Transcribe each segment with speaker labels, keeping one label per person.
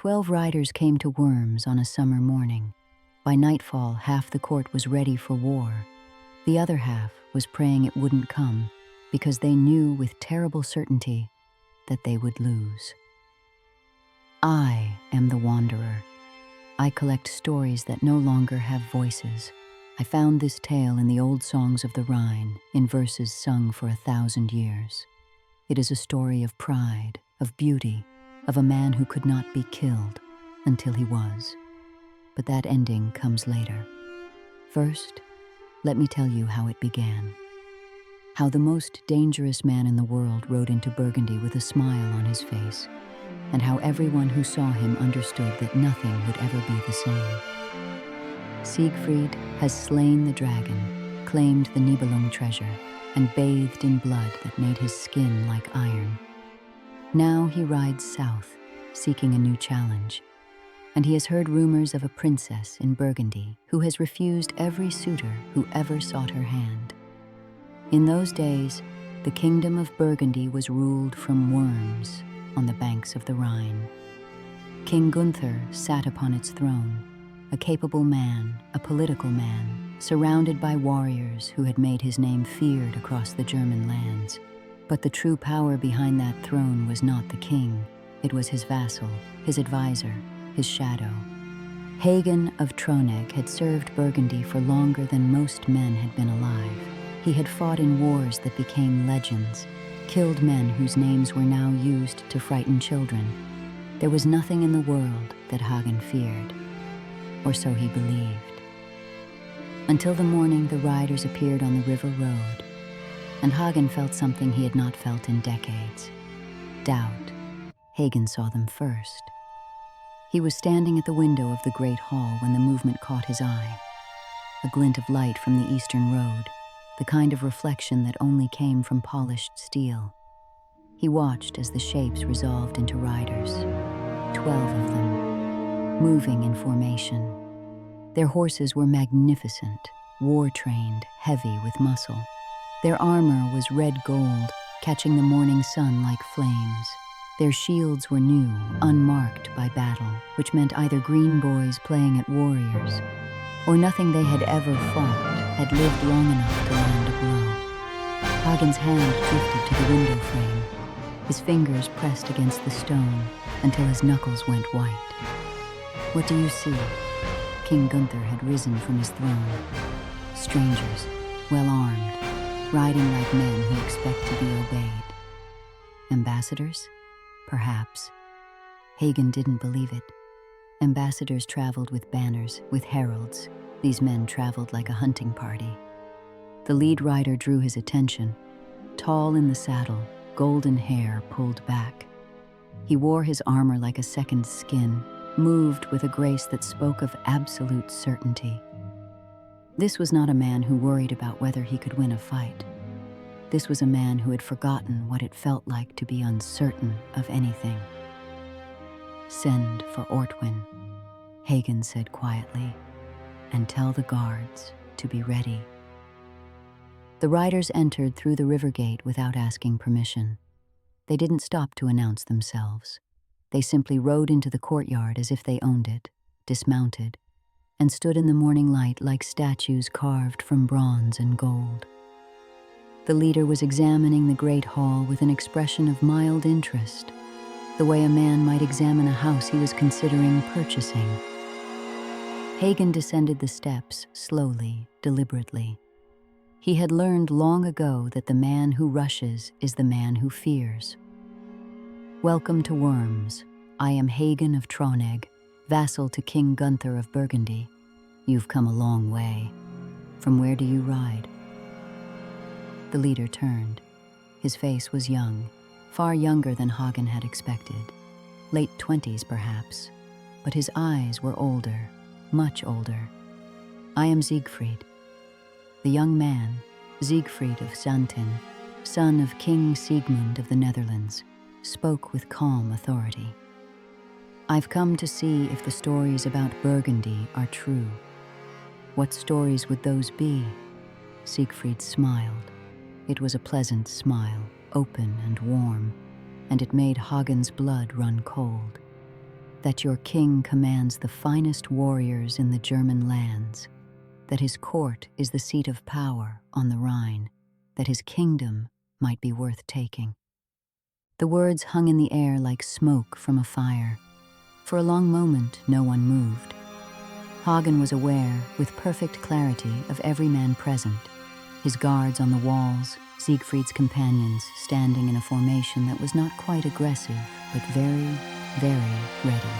Speaker 1: 12 riders came to Worms on a summer morning. By nightfall, half the court was ready for war. The other half was praying it wouldn't come because they knew with terrible certainty that they would lose. I am the wanderer. I collect stories that no longer have voices. I found this tale in the old songs of the Rhine, in verses sung for 1,000 years. It is a story of pride, of beauty, of a man who could not be killed until he was. But that ending comes later. First, let me tell you how it began. How the most dangerous man in the world rode into Burgundy with a smile on his face, and how everyone who saw him understood that nothing would ever be the same. Siegfried has slain the dragon, claimed the Nibelung treasure, and bathed in blood that made his skin like iron. Now he rides south, seeking a new challenge, and he has heard rumors of a princess in Burgundy who has refused every suitor who ever sought her hand. In those days, the kingdom of Burgundy was ruled from Worms on the banks of the Rhine. King Gunther sat upon its throne, a capable man, a political man, surrounded by warriors who had made his name feared across the German lands. But the true power behind that throne was not the king. It was his vassal, his advisor, his shadow. Hagen of Troneg had served Burgundy for longer than most men had been alive. He had fought in wars that became legends, killed men whose names were now used to frighten children. There was nothing in the world that Hagen feared, or so he believed. Until the morning the riders appeared on the river road, and Hagen felt something he had not felt in decades. Doubt. Hagen saw them first. He was standing at the window of the great hall when the movement caught his eye. A glint of light from the eastern road, the kind of reflection that only came from polished steel. He watched as the shapes resolved into riders, 12 of them, moving in formation. Their horses were magnificent, war-trained, heavy with muscle. Their armor was red gold, catching the morning sun like flames. Their shields were new, unmarked by battle, which meant either green boys playing at warriors, or nothing they had ever fought had lived long enough to land a blow. Hagen's hand drifted to the window frame. His fingers pressed against the stone until his knuckles went white. What do you see? King Gunther had risen from his throne. Strangers, well-armed, riding like men who expect to be obeyed. Ambassadors? Perhaps. Hagen didn't believe it. Ambassadors traveled with banners, with heralds. These men traveled like a hunting party. The lead rider drew his attention. Tall in the saddle, golden hair pulled back. He wore his armor like a second skin, moved with a grace that spoke of absolute certainty. This was not a man who worried about whether he could win a fight. This was a man who had forgotten what it felt like to be uncertain of anything. "Send for Ortwin," Hagen said quietly, "and tell the guards to be ready." The riders entered through the river gate without asking permission. They didn't stop to announce themselves. They simply rode into the courtyard as if they owned it, dismounted, and stood in the morning light like statues carved from bronze and gold. The leader was examining the great hall with an expression of mild interest, the way a man might examine a house he was considering purchasing. Hagen descended the steps slowly, deliberately. He had learned long ago that the man who rushes is the man who fears. "Welcome to Worms. I am Hagen of Troneg, vassal to King Gunther of Burgundy. You've come a long way. From where do you ride?" The leader turned. His face was young, far younger than Hagen had expected. Late 20s, perhaps, but his eyes were older, much older. "I am Siegfried." The young man, Siegfried of Xanten, son of King Siegmund of the Netherlands, spoke with calm authority. "I've come to see if the stories about Burgundy are true." "What stories would those be?" Siegfried smiled. It was a pleasant smile, open and warm, and it made Hagen's blood run cold. that your king commands the finest warriors in the German lands, that his court is the seat of power on the Rhine, that his kingdom might be worth taking. The words hung in the air like smoke from a fire. For a long moment, no one moved. Hagen was aware, with perfect clarity, of every man present, his guards on the walls, Siegfried's companions standing in a formation that was not quite aggressive, but very, very ready.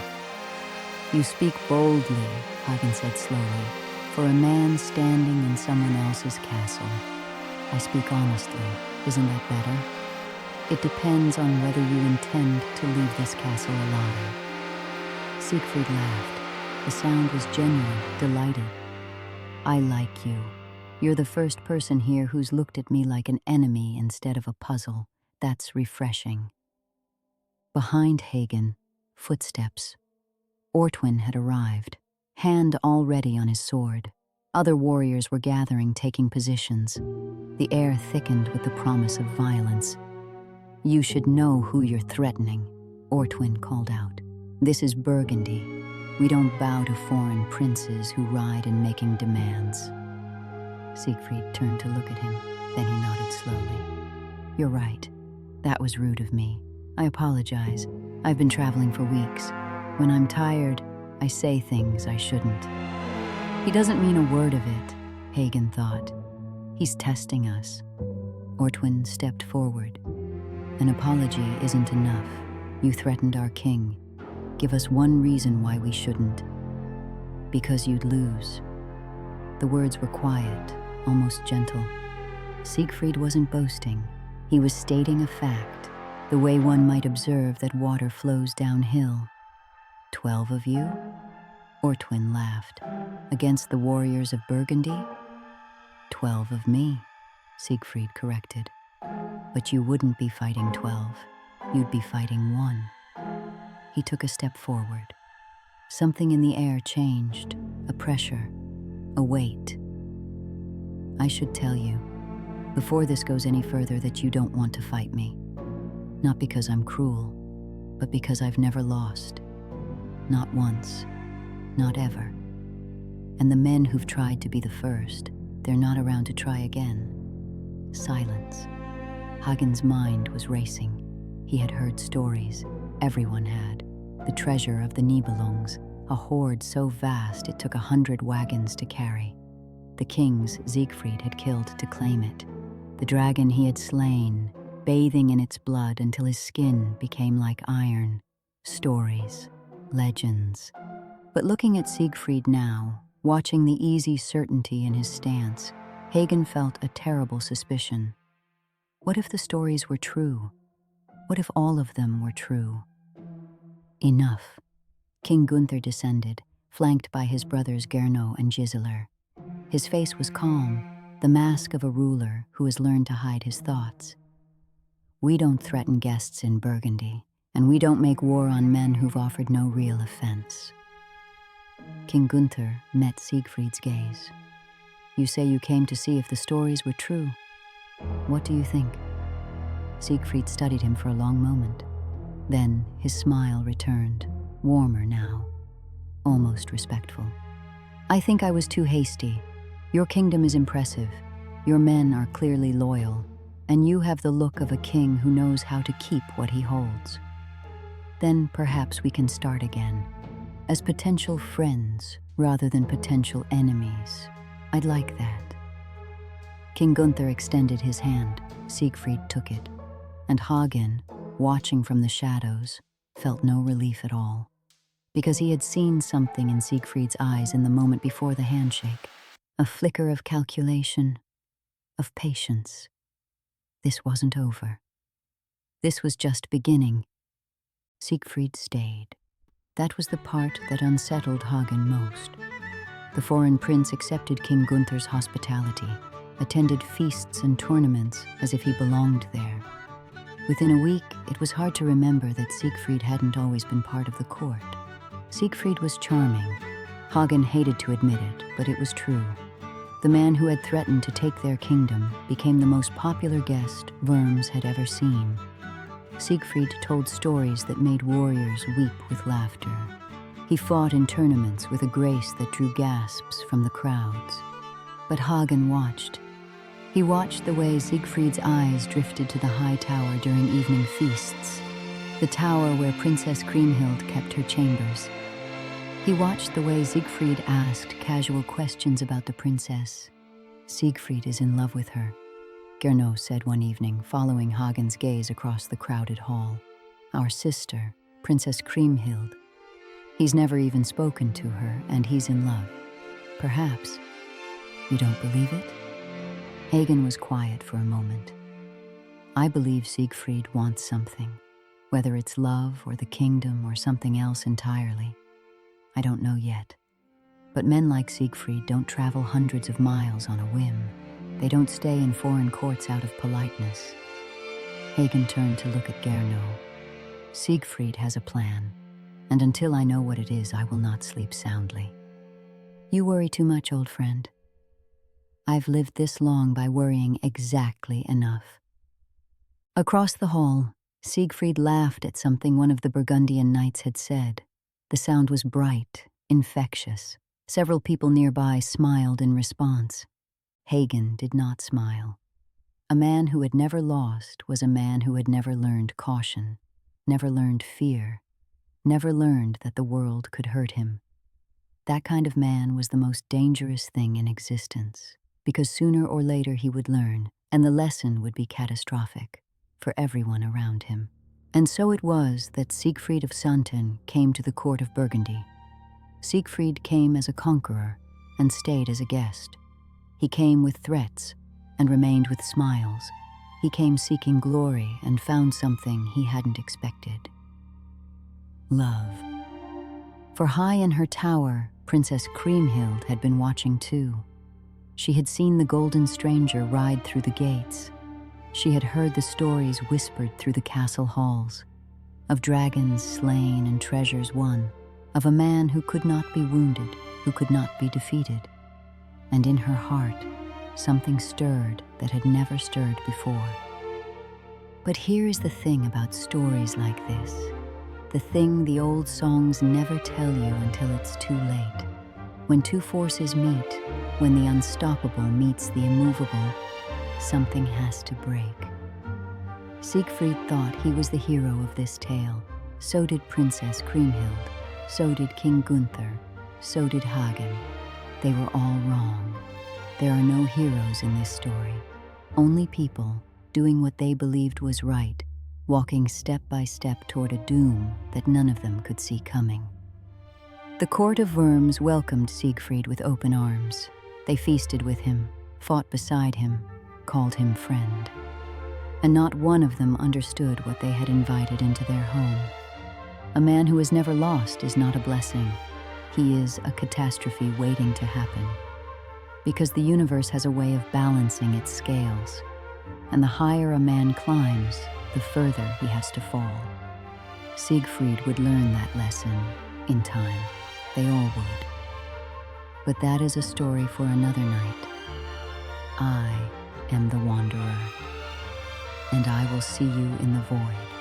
Speaker 1: "You speak boldly," Hagen said slowly, "for a man standing in someone else's castle. I speak honestly. Isn't that better? It depends on whether you intend to leave this castle alive." Siegfried laughed. The sound was genuine, delighted. "I like you. You're the first person here who's looked at me like an enemy instead of a puzzle. That's refreshing." Behind Hagen, footsteps. Ortwin had arrived, hand already on his sword. Other warriors were gathering, taking positions. The air thickened with the promise of violence. "You should know who you're threatening," Ortwin called out. "This is Burgundy. We don't bow to foreign princes who ride in making demands." Siegfried turned to look at him, then he nodded slowly. "You're right. That was rude of me. I apologize. I've been traveling for weeks. When I'm tired, I say things I shouldn't." "He doesn't mean a word of it," Hagen thought. "He's testing us." Ortwin stepped forward. "An apology isn't enough. You threatened our king. Give us one reason why we shouldn't." "Because you'd lose." The words were quiet, almost gentle. Siegfried wasn't boasting. He was stating a fact, the way one might observe that water flows downhill. 12 of you?" Ortwin laughed. "Against the warriors of Burgundy?" 12 of me," Siegfried corrected. "But you wouldn't be fighting 12. You'd be fighting 1. He took a step forward. Something in the air changed, a pressure, a weight. "I should tell you, before this goes any further, that you don't want to fight me. Not because I'm cruel, but because I've never lost. Not once, not ever. And the men who've tried to be the first, they're not around to try again." Silence. Hagen's mind was racing. He had heard stories. Everyone had. The treasure of the Nibelungs, a hoard so vast it took 100 wagons to carry. The kings Siegfried had killed to claim it. The dragon he had slain, bathing in its blood until his skin became like iron. Stories, legends. But looking at Siegfried now, watching the easy certainty in his stance, Hagen felt a terrible suspicion. What if the stories were true? What if all of them were true? Enough. King Gunther descended, flanked by his brothers Gernot and Gisela. His face was calm, the mask of a ruler who has learned to hide his thoughts. "We don't threaten guests in Burgundy, and we don't make war on men who've offered no real offense." King Gunther met Siegfried's gaze. "You say you came to see if the stories were true. What do you think?" Siegfried studied him for a long moment. Then his smile returned, warmer now, almost respectful. "I think I was too hasty. Your kingdom is impressive. Your men are clearly loyal, and you have the look of a king who knows how to keep what he holds. Then perhaps we can start again, as potential friends rather than potential enemies. I'd like that." King Gunther extended his hand. Siegfried took it, and Hagen, watching from the shadows, felt no relief at all, because he had seen something in Siegfried's eyes in the moment before the handshake, a flicker of calculation, of patience. This wasn't over. This was just beginning. Siegfried stayed. That was the part that unsettled Hagen most. The foreign prince accepted King Gunther's hospitality, attended feasts and tournaments as if he belonged there. Within a week, it was hard to remember that Siegfried hadn't always been part of the court. Siegfried was charming. Hagen hated to admit it, but it was true. The man who had threatened to take their kingdom became the most popular guest Worms had ever seen. Siegfried told stories that made warriors weep with laughter. He fought in tournaments with a grace that drew gasps from the crowds. But Hagen watched. He watched the way Siegfried's eyes drifted to the high tower during evening feasts, the tower where Princess Kriemhild kept her chambers. He watched the way Siegfried asked casual questions about the princess. "Siegfried is in love with her," Gernot said one evening, following Hagen's gaze across the crowded hall. "Our sister, Princess Kriemhild. He's never even spoken to her, and he's in love. Perhaps. You don't believe it?" Hagen was quiet for a moment. "I believe Siegfried wants something, whether it's love or the kingdom or something else entirely. I don't know yet. But men like Siegfried don't travel hundreds of miles on a whim. They don't stay in foreign courts out of politeness." Hagen turned to look at Gernot. "Siegfried has a plan, and until I know what it is, I will not sleep soundly." "You worry too much, old friend. I've lived this long by worrying exactly enough." Across the hall, Siegfried laughed at something one of the Burgundian knights had said. The sound was bright, infectious. Several people nearby smiled in response. Hagen did not smile. A man who had never lost was a man who had never learned caution, never learned fear, never learned that the world could hurt him. That kind of man was the most dangerous thing in existence, because sooner or later he would learn, and the lesson would be catastrophic for everyone around him. And so it was that Siegfried of Xanten came to the court of Burgundy. Siegfried came as a conqueror and stayed as a guest. He came with threats and remained with smiles. He came seeking glory and found something he hadn't expected. Love. For high in her tower, Princess Kriemhild had been watching too. She had seen the golden stranger ride through the gates. She had heard the stories whispered through the castle halls, of dragons slain and treasures won, of a man who could not be wounded, who could not be defeated. And in her heart, something stirred that had never stirred before. But here is the thing about stories like this, the thing the old songs never tell you until it's too late. When two forces meet, when the unstoppable meets the immovable, something has to break. Siegfried thought he was the hero of this tale. So did Princess Kriemhild. So did King Gunther. So did Hagen. They were all wrong. There are no heroes in this story. Only people doing what they believed was right, walking step by step toward a doom that none of them could see coming. The court of Worms welcomed Siegfried with open arms. They feasted with him, fought beside him, called him friend. And not one of them understood what they had invited into their home. A man who has never lost is not a blessing. He is a catastrophe waiting to happen. Because the universe has a way of balancing its scales, and the higher a man climbs, the further he has to fall. Siegfried would learn that lesson in time. They all would. But that is a story for another night. I am the wanderer, and I will see you in the void.